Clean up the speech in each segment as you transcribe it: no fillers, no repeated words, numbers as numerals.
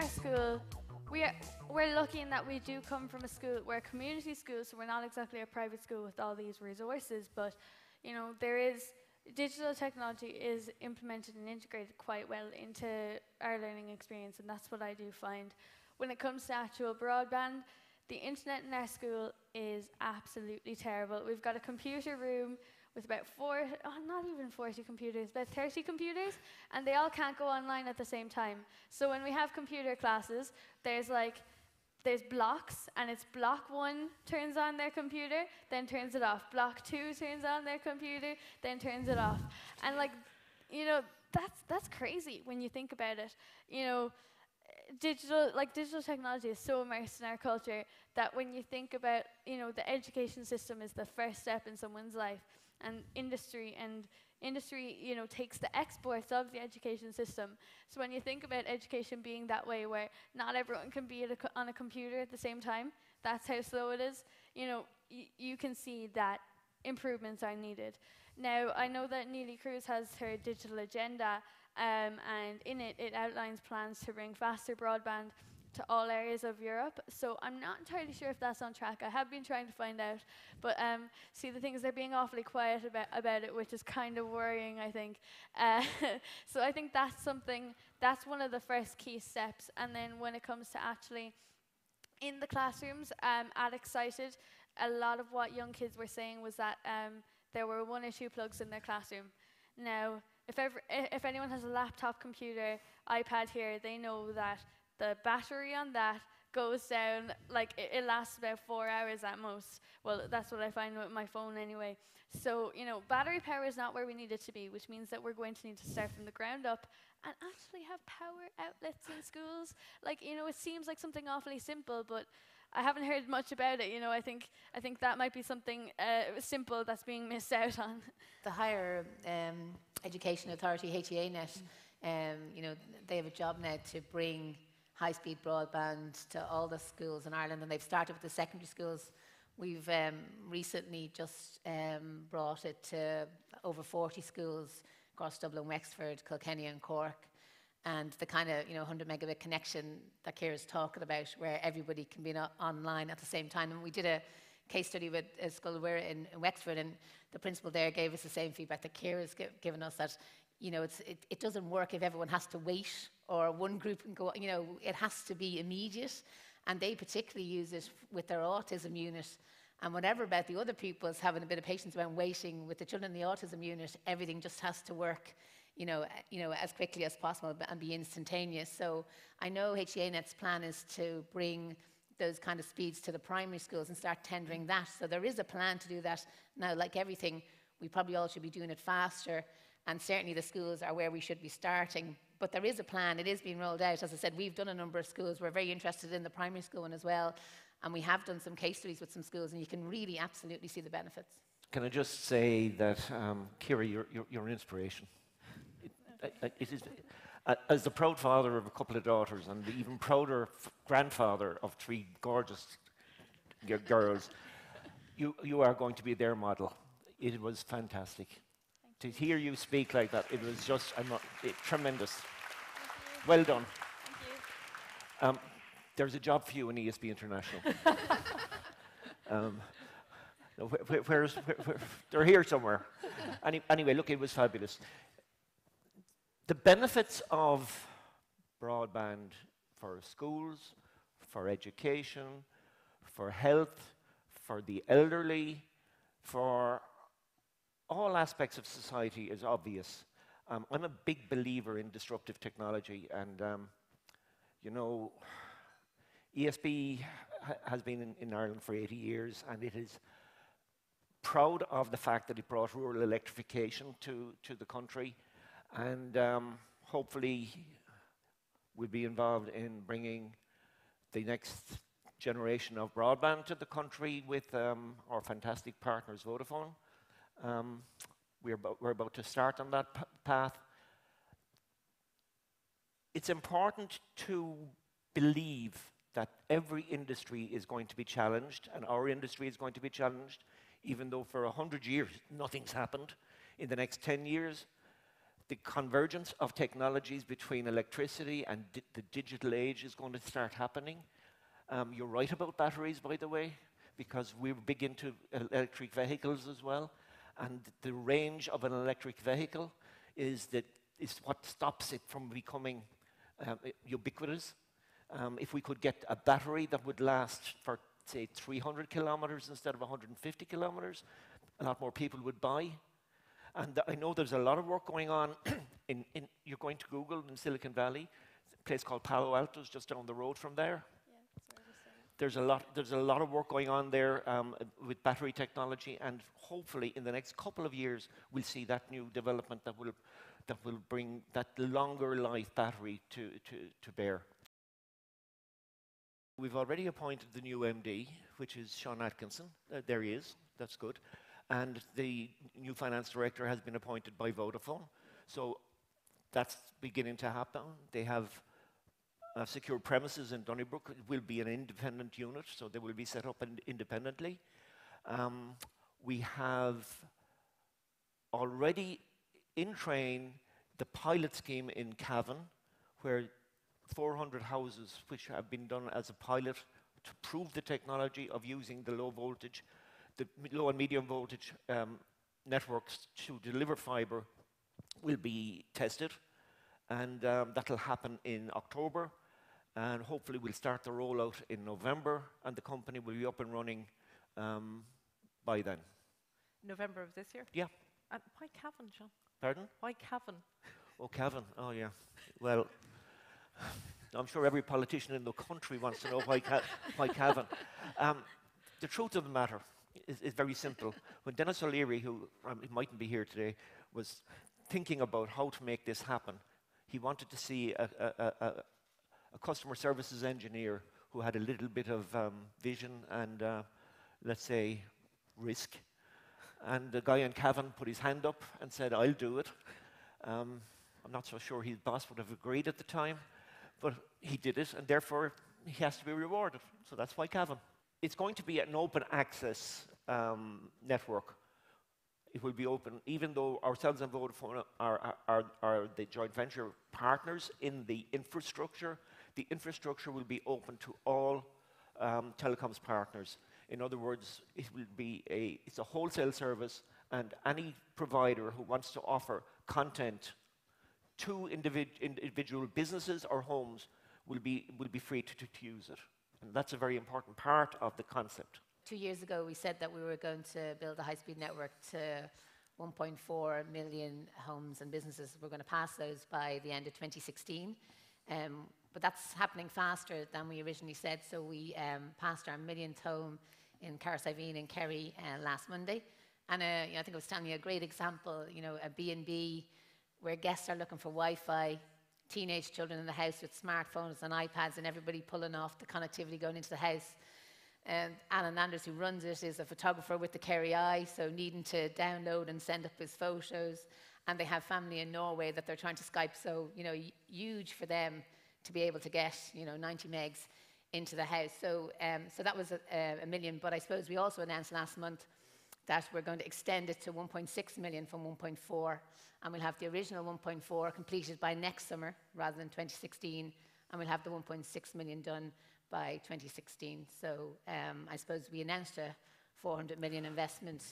school, we're lucky in that we do come from a school, we're a community school, so we're not exactly a private school with all these resources, but you know, digital technology is implemented and integrated quite well into our learning experience, and that's what I do find. When it comes to actual broadband, the internet in our school is absolutely terrible. We've got a computer room with about not even 40 computers, about 30 computers, and they all can't go online at the same time. So when we have computer classes, there's blocks, and it's block 1 turns on their computer, then turns it off. Block 2 turns on their computer, then turns it off. And like, you know, that's crazy when you think about it. You know, digital technology is so immersed in our culture that when you think about, you know, the education system is the first step in someone's life, and industry, you know, takes the exports of the education system. So when you think about education being that way, where not everyone can be on a computer at the same time, that's how slow it is, you know, you can see that improvements are needed. Now, I know that Neelie Cruz has her digital agenda, and in it outlines plans to bring faster broadband to all areas of Europe. So I'm not entirely sure if that's on track. I have been trying to find out, but see, the thing is they're being awfully quiet about it, which is kind of worrying, I think. So I think that's one of the first key steps. And then when it comes to actually in the classrooms, at Excited, a lot of what young kids were saying was that there were 1 or 2 plugs in their classroom. Now, if anyone has a laptop, computer, iPad here, they know that the battery on that goes down, like it lasts about 4 hours at most. Well, that's what I find with my phone anyway. So, you know, battery power is not where we need it to be, which means that we're going to need to start from the ground up and actually have power outlets in schools. Like, you know, it seems like something awfully simple, but I haven't heard much about it. You know, I think that might be something simple that's being missed out on. The Higher Education Authority, HEAnet, you know, they have a job now to bring high-speed broadband to all the schools in Ireland, and they've started with the secondary schools. We've recently just brought it to over 40 schools across Dublin, Wexford, Kilkenny and Cork, and the kind of, you know, 100 megabit connection that Ciara's talking about, where everybody can be online at the same time. And we did a case study with a school we're in Wexford, and the principal there gave us the same feedback that Ciara's given us, that, you know, it doesn't work if everyone has to wait or one group can go, you know, it has to be immediate. And they particularly use it with their autism unit. And whatever about the other pupils having a bit of patience around waiting, with the children in the autism unit, everything just has to work, you know, as quickly as possible and be instantaneous. So I know HEAnet's plan is to bring those kind of speeds to the primary schools and start tendering that. So there is a plan to do that. Now, like everything, we probably all should be doing it faster, and certainly the schools are where we should be starting. But there is a plan. It is being rolled out. As I said, we've done a number of schools. We're very interested in the primary school one as well, and we have done some case studies with some schools, and you can really absolutely see the benefits. Can I just say that, Ciara, you're an inspiration. It is, as the proud father of a couple of daughters and the even prouder grandfather of 3 gorgeous girls, you are going to be their model. It was fantastic. To hear you speak like that, it was just tremendous. Well done. Thank you. There's a job for you in ESB International. They're here somewhere. Anyway, look, it was fabulous. The benefits of broadband for schools, for education, for health, for the elderly, for all aspects of society is obvious. I'm a big believer in disruptive technology, and you know, ESB has been in Ireland for 80 years, and it is proud of the fact that it brought rural electrification to the country, and hopefully we'll be involved in bringing the next generation of broadband to the country with our fantastic partners Vodafone. We're about to start on that path. It's important to believe that every industry is going to be challenged, and our industry is going to be challenged, even though for 100 years nothing's happened. In the next 10 years, the convergence of technologies between electricity and the digital age is going to start happening. You're right about batteries, by the way, because we're big into electric vehicles as well. And the range of an electric vehicle is what stops it from becoming ubiquitous. If we could get a battery that would last for, say, 300 kilometers instead of 150 kilometers, a lot more people would buy. And I know there's a lot of work going on you're going to Google in Silicon Valley, a place called Palo Alto is just down the road from there. There's a lot of work going on there with battery technology, and hopefully in the next couple of years we'll see that new development that will bring that longer life battery to bear. We've already appointed the new MD, which is Sean Atkinson. There he is. That's good. And the new finance director has been appointed by Vodafone. So that's beginning to happen. They have secure premises in Donnybrook. It will be an independent unit, so they will be set up independently. We have already in train the pilot scheme in Cavan, where 400 houses which have been done as a pilot to prove the technology of using the low voltage, the low and medium voltage networks to deliver fibre will be tested, and that'll happen in October, and hopefully we'll start the rollout in November, and the company will be up and running by then. November of this year? Yeah. And why Cavan, John? Pardon? Why Cavan? Oh, Cavan. Oh, yeah. Well, I'm sure every politician in the country wants to know why Cavan. The truth of the matter is very simple. When Dennis O'Leary, who mightn't be here today, was thinking about how to make this happen, he wanted to see a customer services engineer who had a little bit of vision and, let's say, risk. And the guy in Cavan put his hand up and said, I'll do it. I'm not so sure his boss would have agreed at the time, but he did it, and therefore he has to be rewarded. So that's why Cavan. It's going to be an open access network. It will be open, even though ourselves and Vodafone are the joint venture partners in the infrastructure. The infrastructure will be open to all telecoms partners. In other words, it's a wholesale service, and any provider who wants to offer content to individual businesses or homes will be free to use it. And that's a very important part of the concept. 2 years ago, we said that we were going to build a high-speed network to 1.4 million homes and businesses. We're going to pass those by the end of 2016. But that's happening faster than we originally said. So we passed our millionth home in Carolan in Kerry last Monday. And I think I was telling you a great example, a B&B where guests are looking for Wi-Fi, teenage children in the house with smartphones and iPads, and everybody pulling off the connectivity going into the house. Alan Anders, who runs it, is a photographer with the Kerry Eye, so needing to download and send up his photos. And they have family in Norway that they're trying to Skype, so huge for them to be able to get 90 megs into the house. So that was a million. But I suppose we also announced last month that we're going to extend it to 1.6 million from 1.4, and we'll have the original 1.4 completed by next summer rather than 2016, and we'll have the 1.6 million done by 2016. So I suppose we announced a 400 million investment,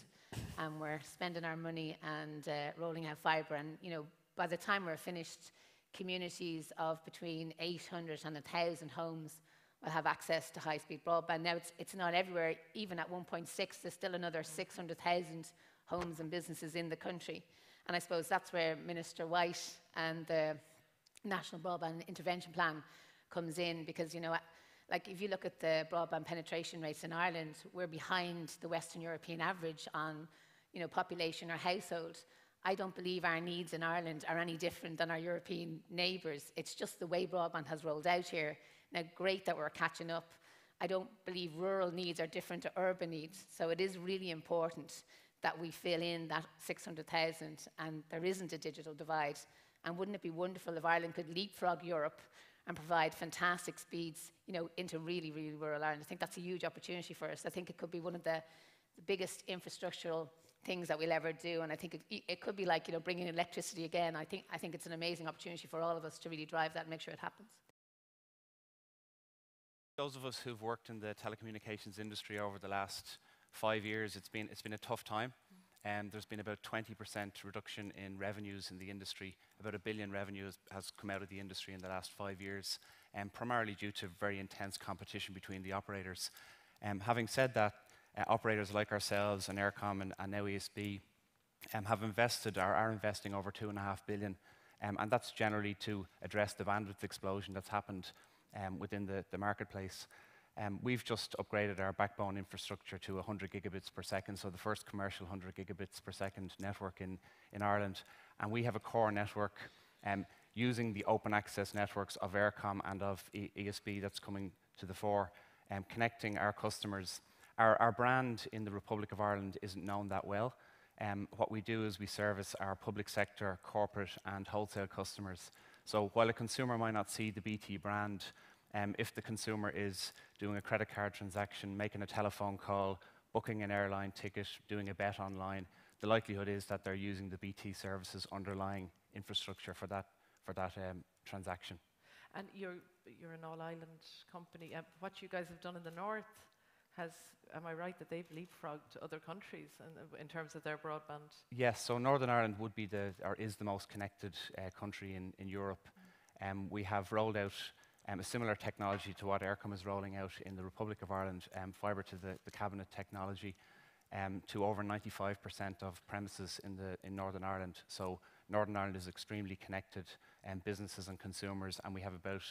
and we're spending our money and rolling out fibre. And by the time we're finished, communities of between 800 and 1,000 homes will have access to high-speed broadband. Now, it's not everywhere. Even at 1.6, there's still another 600,000 homes and businesses in the country. And I suppose that's where Minister White and the National Broadband Intervention Plan comes in, because, like if you look at the broadband penetration rates in Ireland, we're behind the Western European average on, population or household. I don't believe our needs in Ireland are any different than our European neighbours. It's just the way broadband has rolled out here. Now, great that we're catching up. I don't believe rural needs are different to urban needs. So it is really important that we fill in that 600,000 and there isn't a digital divide. And wouldn't it be wonderful if Ireland could leapfrog Europe and provide fantastic speeds, into really, really rural Ireland? I think that's a huge opportunity for us. I think it could be one of the biggest infrastructural things that we'll ever do. And I think it could be like, you know, bringing electricity again. I think it's an amazing opportunity for all of us to really drive that and make sure it happens. Those of us who've worked in the telecommunications industry over the last 5 years, it's been a tough time. And there's been about 20% reduction in revenues in the industry. About $1 billion revenue has come out of the industry in the last 5 years, primarily due to very intense competition between the operators. Having said that, operators like ourselves and Eircom and now ESB have invested, or are investing over $2.5 billion, and that's generally to address the bandwidth explosion that's happened within the marketplace. We've just upgraded our backbone infrastructure to 100 gigabits per second, so the first commercial 100 gigabits per second network in Ireland. And we have a core network using the open access networks of Eircom and of ESB that's coming to the fore, connecting our customers. Our brand in the Republic of Ireland isn't known that well. What we do is we service our public sector, corporate and wholesale customers. So while a consumer might not see the BT brand, if the consumer is doing a credit card transaction, making a telephone call, booking an airline ticket, doing a bet online, the likelihood is that they're using the BT services underlying infrastructure for that transaction. And you're an all-island company. What you guys have done in the north am I right that they've leapfrogged other countries in terms of their broadband? Yes, so Northern Ireland would be is the most connected country in Europe. We have rolled out a similar technology to what Eircom is rolling out in the Republic of Ireland, fibre to the cabinet technology, to over 95% of premises in Northern Ireland. So Northern Ireland is extremely connected, businesses and consumers, and we have about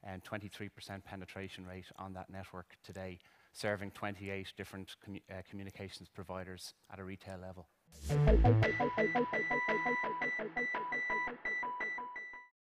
23% penetration rate on that network today, serving 28 different communications providers at a retail level.